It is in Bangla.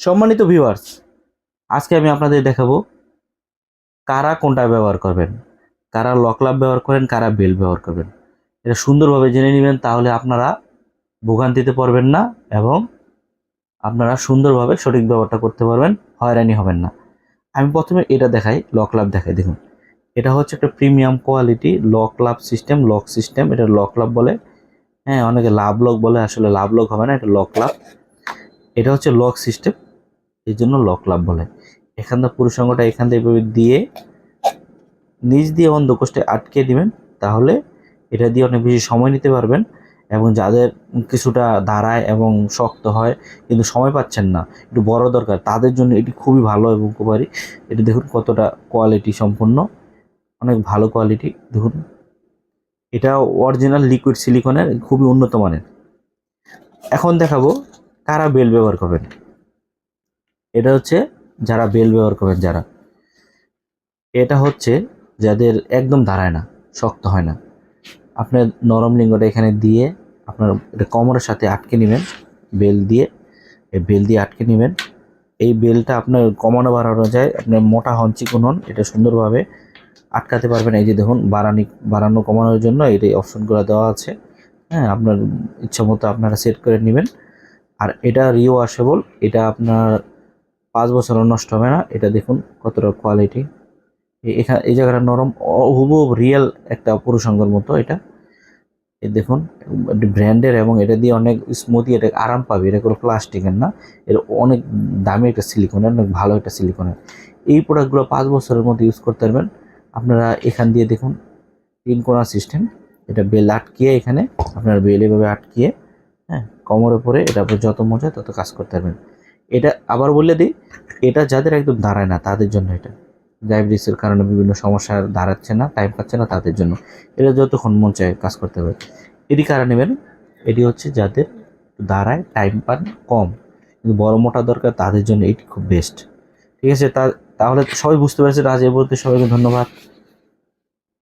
সম্মানিত ভিউয়ার্স, আজকে আমি আপনাদের দেখাবো কারা কোনটা ব্যবহার করবেন, কারা লক লাভ ব্যবহার করেন, কারা বেল ব্যবহার করবেন। এটা সুন্দরভাবে জেনে নেবেন, তাহলে আপনারা ভোগান্তিতে পড়বেন না এবং আপনারা সুন্দরভাবে সঠিক ব্যবহারটা করতে পারবেন, হয়রানি হবেন না। আমি প্রথমে এটা দেখাই, লক লাভ দেখাই। দেখুন, এটা হচ্ছে একটা প্রিমিয়াম কোয়ালিটি লক লাভ সিস্টেম, লক সিস্টেম। এটা লক লাভ বলে। হ্যাঁ, অনেকে লাভ লক বলে, আসলে লাভ লক হবে না, এটা লক লাভ। এটা হচ্ছে লক সিস্টেম, এই জন্য লক লাভ বলে। এখান থেকে পুরুষ অঙ্গটা এখান থেকে এভাবে দিয়ে নিচ দিয়ে অন্ধকোষ্ঠে আটকে দিবেন, তাহলে এটা দিয়ে অনেক বেশি সময় নিতে পারবেন। এবং যাদের কিছুটা দাঁড়ায় এবং শক্ত হয় কিন্তু সময় পাচ্ছেন না, একটু বড় দরকার, তাদের জন্য এটি খুবই ভালো এবং উপকারী। এটি দেখুন কতটা কোয়ালিটি সম্পন্ন, অনেক ভালো কোয়ালিটি। দেখুন, এটা অরিজিনাল লিকুইড সিলিকনের, খুবই উন্নত মানের। এখন দেখাবো কারা বেল ব্যবহার করবেন। এটা হচ্ছে যারা বেল ব্যবহার করবেন, এটা হচ্ছে যাদের একদম দাঁড়ায় না, শক্ত হয় না। আপনার নরম লিঙ্গটা এখানে দিয়ে আপনার এটা কোমরের সাথে আটকে নেবেন, বেল দিয়ে। এই বেল দিয়ে আটকে নেবেন। এই বেলটা আপনার কমানো বাড়ানো যায়, আপনার মোটা হন চিকন হন, এটা সুন্দরভাবে আটকাতে পারবেন। এই যে দেখুন, বাড়ানো কমানোর জন্য এই অপশনগুলো দেওয়া আছে। হ্যাঁ, আপনার ইচ্ছা মতো আপনারা সেট করে নেবেন। আর এটা রিওয়াশেবল, এটা আপনার 5 বছরও নষ্ট হবে না। এটা দেখুন কতটা কোয়ালিটি। এখানে এই জায়গাটা নরম, হুবহু রিয়েল একটা পুরুষাঙ্গর মতো। এটা এই দেখুন, ব্র্যান্ডের, এবং এটা দিয়ে অনেক স্মুথি, এটা আরাম পাবে। এটা কোনো প্লাস্টিকের না, এর অনেক দামি একটা সিলিকনের, অনেক ভালো একটা সিলিকনের। এই প্রোডাক্টগুলো 5 বছরের মধ্যে ইউজ করতে পারবেন আপনারা। এখান দিয়ে দেখুন 3 কোণা সিস্টেম, এটা বেল আটকিয়ে এখানে আপনার বেল এভাবে আটকিয়ে, হ্যাঁ, কোমরের উপরে এটা আপনি যত মজা তত কাজ করতে পারবেন। এটা আবার বলে দিই, এটা যাদের একদম দাঁড়ায় না তাদের জন্য, এটা ডায়াবেটিসের কারণে বিভিন্ন সমস্যা, দাঁড়াচ্ছে না, টাইম পাচ্ছে না, তাদের জন্য এটা যতক্ষণ মন চায় কাজ করতে হবে। এটি কারা নেবেন? এটি হচ্ছে যাদের দাঁড়ায়, টাইম পান কম কিন্তু বড় মোটা দরকার, তাদের জন্য এটি খুব বেস্ট। ঠিক আছে, তাহলে সবাই বুঝতে পারছে। আজ এ বলতে সবাইকে ধন্যবাদ।